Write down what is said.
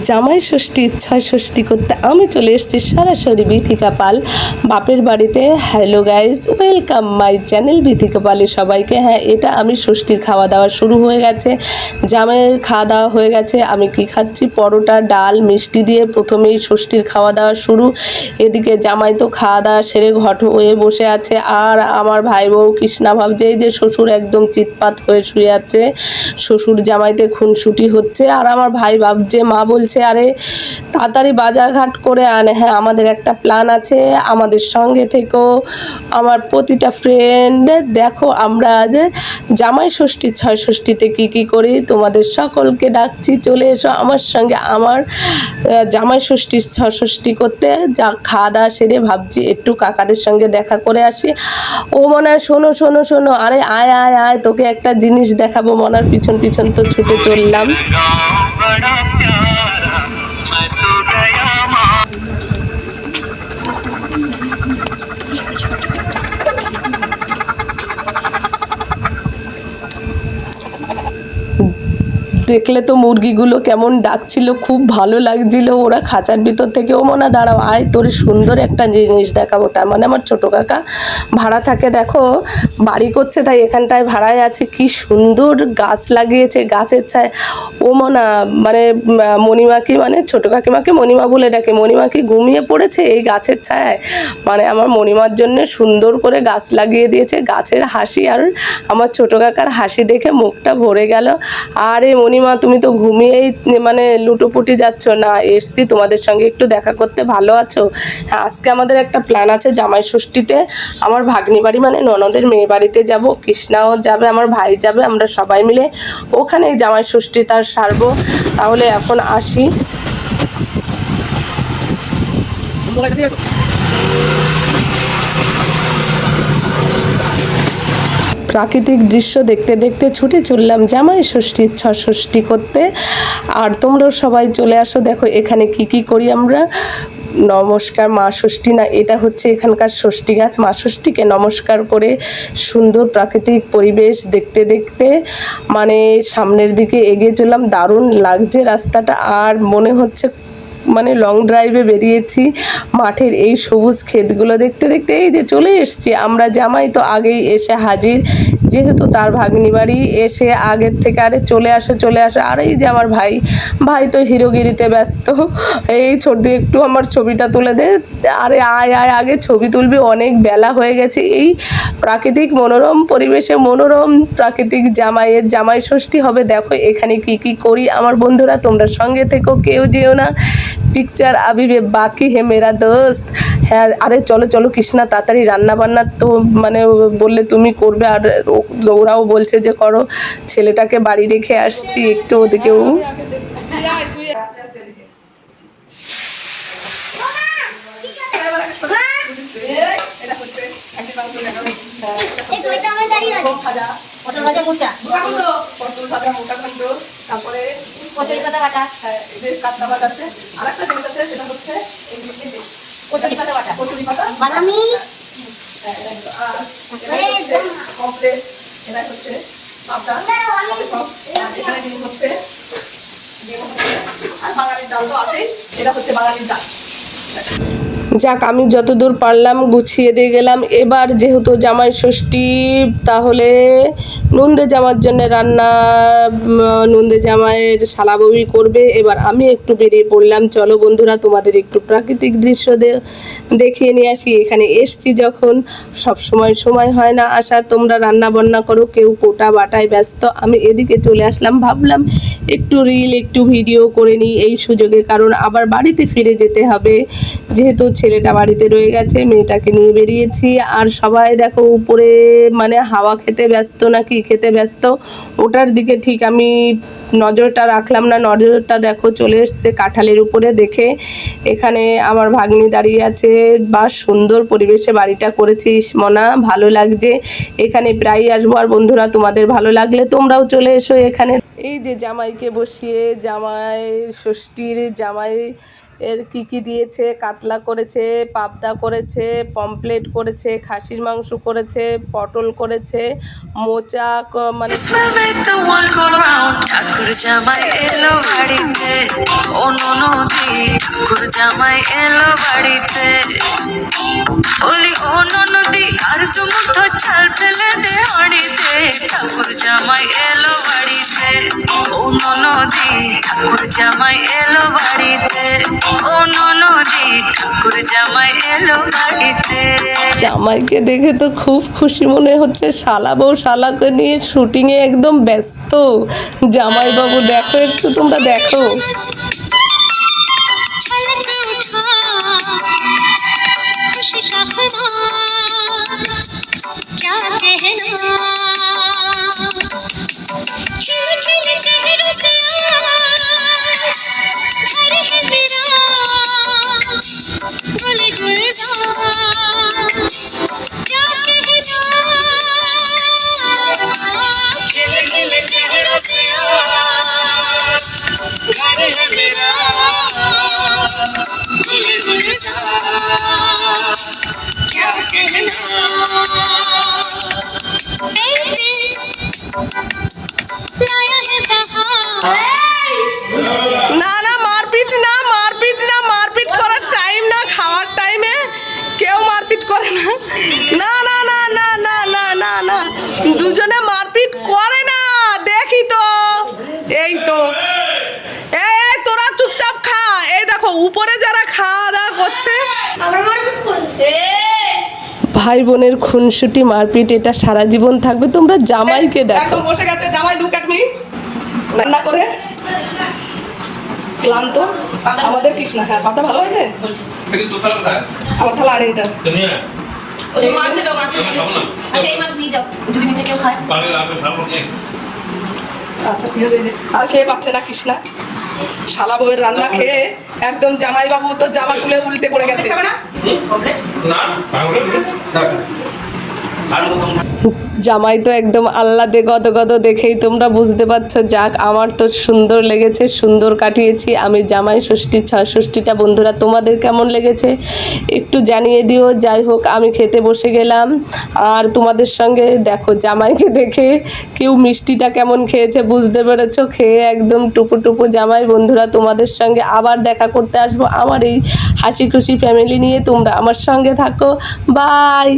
জামাই ষষ্ঠী ছয় ষষ্ঠী করতে আমি চলে এসেছি সরাসরি বিথিকা পাল বাপের বাড়িতে। Hello guys, welcome my channel Bithika পালে সবাইকে। হ্যাঁ, এটা আমি ষষ্ঠীর খাওয়া দাওয়া শুরু হয়ে গেছে, জামাইয়ের খাওয়া দাওয়া হয়ে গেছে। আমি কি খাচ্ছি? পরোটা, ডাল, মিষ্টি দিয়ে প্রথমেই ষষ্ঠীর খাওয়া দাওয়া শুরু। এদিকে জামাই তো খাওয়া দাওয়া সেরে ঘট হয়ে বসে আছে, আর আমার ভাই বউ কৃষ্ণা ভাবছে এই যে শ্বশুর একদম চিৎপাত হয়ে শুয়ে আছে, শ্বশুর জামাইতে খুনসুটি হচ্ছে। আর আমার ভাই ভাবছে, মা বলছে আরে তাড়াতাড়ি বাজারঘাট করে আনে। হ্যাঁ, আমাদের একটা প্ল্যান আছে, আমাদের সঙ্গে থেকেও আমার প্রতিটা ফ্রেন্ড। দেখো আমরা আজ জামাই ষষ্ঠী ছয় ষষ্ঠীতে কী কী করি তোমাদের সকলকে ডাকছি, চলে এসো আমার সঙ্গে আমার জামাই ষষ্ঠী ছয় ষষ্ঠী করতে। যা খাওয়া দাওয়া সেরে ভাবছি একটু কাকাদের সঙ্গে দেখা করে আসি। ও মনে হয় শোনো শোনো শোনো, আরে আয় আয় আয়, তোকে একটা জিনিস দেখাবো। মনার পিছন পিছন তো ছুটে চললাম। দেখলে তো মুরগিগুলো কেমন ডাকছিল, খুব ভালো লাগছিল। ওরা খাঁচার ভিতর থেকে, ও মনা দাঁড়াও, আয় তোর সুন্দর একটা জিনিস দেখাবো। তার মানে আমার ছোটো কাকা ভাড়া থাকে, দেখো বাড়ি করছে তাই এখানটায় ভাড়ায় আছে। কি সুন্দর গাছ লাগিয়েছে, গাছের ছায়। ও মনা মানে মণিমাকে, মানে ছোটো কাকিমাকে মণিমা বলে ডাকে, মণিমাকে ঘুমিয়ে পড়েছে এই গাছের ছায়। মানে আমার মণিমার জন্য সুন্দর করে গাছ লাগিয়ে দিয়েছে। গাছের হাসি আর আমার ছোটো কাকার হাসি দেখে মুখটা ভরে গেল। আরে মণিমা, তুমি তো ঘুমিয়েই মানে লুটোপুটি যাচ্ছ না, এসছি তোমাদের সঙ্গে একটু দেখা করতে। ভালো আছো? হ্যাঁ, আজকে আমাদের একটা প্ল্যান আছে জামাই ষষ্ঠীতে আমার ভাগ্নি বাড়ি মানে ননদের মেয়ে বাড়িতে যাব, কৃষ্ণাও যাবে, আমার ভাই যাবে, আমরা সবাই মিলে ওখানে জামাই ষষ্ঠী তার সারবো। তাহলে এখন আসি। প্রাকৃতিক দৃশ্য দেখতে দেখতে ছুটে চললাম জামাই ষষ্ঠী ছয় ষষ্ঠী করতে। আর তোমরাও সবাই চলে আসো। দেখো এখানে কি কি করি আমরা। নমস্কার মা ষষ্ঠী, না এটা হচ্ছে এখানকার ষষ্ঠী গাছ। মা ষষ্ঠীকে নমস্কার করে সুন্দর প্রাকৃতিক পরিবেশ দেখতে দেখতে মানে সামনের দিকে এগিয়ে চললাম। দারুণ লাগছে রাস্তাটা, আর মনে হচ্ছে মানে লং ড্রাইভে বেরিয়েছি। মাঠের এই সবুজ ক্ষেতগুলো দেখতে দেখতে এই যে চলে এসছি আমরা। জামাই তো আগেই এসে হাজির, যেহেতু তার ভাগ্নি বাড়ি, এসে আগের থেকে আরে চলে আসো চলে আসো। আর এই যে আমার ভাই, ভাই তো হিরোগিরিতে ব্যস্ত। এই ছোট একটু আমার ছবিটা তুলে দে। আরে আয় আয়, আগে ছবি তুলবি, অনেক বেলা হয়ে গেছে। এই প্রাকৃতিক মনোরম পরিবেশে মনোরম প্রাকৃতিক জামাই ষষ্ঠী হবে। দেখো এখানে কি কি করি আমার বন্ধুরা, তোমরা সঙ্গে থেকেও কেউ যেও না। পিকচার আবি বাকি হে মেরা দোস্ত। হ্যাঁ, আরে চলো চলো কৃষ্ণা, তাড়াতাড়ি রান্না বান্না তো মানে বললে তুমি করবে, আর ওরাও বলছে যে করো। ছেলেটাকে বাড়ি রেখে আসছি একটু ওদিকেও। পটল ভাজা মোটা, পটল ভাজা মোটা খন্ড, তারপরে কচুরি পাতা বাটা, এদের কাতলা বাটা আছে। আর একটা জিনিস আছে, সেটা হচ্ছে কচুরি পাতা বাটা, কচুরি পাতা বাদামি। আর কমপ্লেট, এটা হচ্ছে পাতা, এখানে ডিম হচ্ছে, আর বাঙালির ডাল তো আছেই, এটা হচ্ছে বাঙালির ডাল। যাক, আমি যতদূর পারলাম গুছিয়ে দিয়ে গেলাম। এবার যেহেতু জামাই ষষ্ঠী, তাহলে নন্দে জামার জন্য রান্না, নন্দে জামাইয়ের শালাববি করবে। এবার আমি একটু বেরিয়ে পড়লাম। চলো বন্ধুরা, তোমাদের একটু প্রাকৃতিক দৃশ্য দেখিয়ে নিয়ে আসি। এখানে এসছি যখন, সব সময় হয় না আসার। তোমরা রান্না বান্না করো, কেউ কোটা বাটায় ব্যস্ত, আমি এদিকে চলে আসলাম। ভাবলাম একটু রিল একটু ভিডিও করে নিই এই সুযোগে, কারণ আবার বাড়িতে ফিরে যেতে হবে। যেহেতু ছেলেটা বাড়িতে রয়ে গেছে, মেয়েটাকে নিয়ে বেরিয়েছি। আর সবাই দেখো উপরে মানে হাওয়া খেতে ব্যস্ত নাকি খেতে ব্যস্ত, ওটার দিকে ঠিক আমি নজরটা রাখলাম না। নজরটা দেখো চলে এসছে কাঁঠালের উপরে। দেখে এখানে আমার ভাগ্নি দাঁড়িয়ে আছে। বা সুন্দর পরিবেশে বাড়িটা করেছিস মনা, ভালো লাগছে। এখানে প্রায়ই আসবো। আর বন্ধুরা, তোমাদের ভালো লাগলে তোমরাও চলে এসো এখানে। এই যে জামাইকে বসিয়ে জামাই ষষ্ঠীর জামাই এর কি দিয়েছে, কাতলা করেছে, পাবদা করেছে, পমপ্লেট করেছে, খাসির মাংস করেছে, পটল করেছে, মোচা মানে ঠাকুর জামাই এলো বাড়িতে, বলি ও ননদি আর দু মুঠো চাল ফেলে দে হাঁড়িতে, ঠাকুর জামাই এলো বাড়িতে, ও ননদি ঠাকুর জামাই এলো বাড়িতে, ও ননদি ঠাকুর জামাই এলো বাড়িতে। জামাইকে দেখে তো খুব খুশি মনে হচ্ছে, শালা বউ শালাকে নিয়ে শুটিংয়ে একদম ব্যস্ত। জামাইবাবু দেখো একটু, তোমরা দেখো। छलक उठा खुशी का खुमा क्या कहना, खिल खिल चेहरों से आज घर है मेरा गुल गुलजार क्या कहना, खिल खिल चेहरों से आज घर है मेरा गुल गुलजार क्या कहना, लाया है बहार। না না, মারপিট না, মারপিট না, মারপিট করার টাইম না, খাওয়ার টাইমে কেউ মারপিট করে না। না না না না না না না না, দুজনে মারপিট করে না, দেখি তো। এই তো, এই এই তোরা চুপচাপ খা। এই দেখো উপরে যারা খাওয়া দাওয়া করছে, ভাই বোনের খুনসুটি মারপিট, এটা সারা জীবন থাকবে। তোমরা জামাইকে দেখো, বসে গেছে জামাই। লুক এট মি, রান্না করে ক্লান্ত আমাদের কৃষ্ণা। হ্যাঁ, পাতা ভালো হয়েছে। আমার থালা আনি এটা। আচ্ছা ঠিক আছে। আর খেয়ে পাচ্ছে না কৃষ্ণা, শালা বউয়ের রান্না খেয়ে একদম জামাইবাবু তো জামা খুলে উল্টে পড়ে গেছে। জামাই তো একদম আহ্লাদে গদগদ, দেখেই তোমরা বুঝতে পারছো। যাক, আমার তো সুন্দর লেগেছে, সুন্দর কাটিয়েছি আমি জামাই ষষ্ঠী। ষষ্ঠীটা বন্ধুরা তোমাদের কেমন লেগেছে একটু জানিয়ে দিও। যাই হোক, আমি খেতে বসে গেলাম, আর তোমাদের সঙ্গে দেখো জামাইকে দেখে কেউ মিষ্টিটা কেমন খেয়েছে বুঝতে পেরেছো। খেয়ে একদম টুপু টুপু জামাই। বন্ধুরা, তোমাদের সঙ্গে আবার দেখা করতে আসবো আমার এই হাসি খুশি ফ্যামিলি নিয়ে। তোমরা আমার সঙ্গে থাকো, বাই।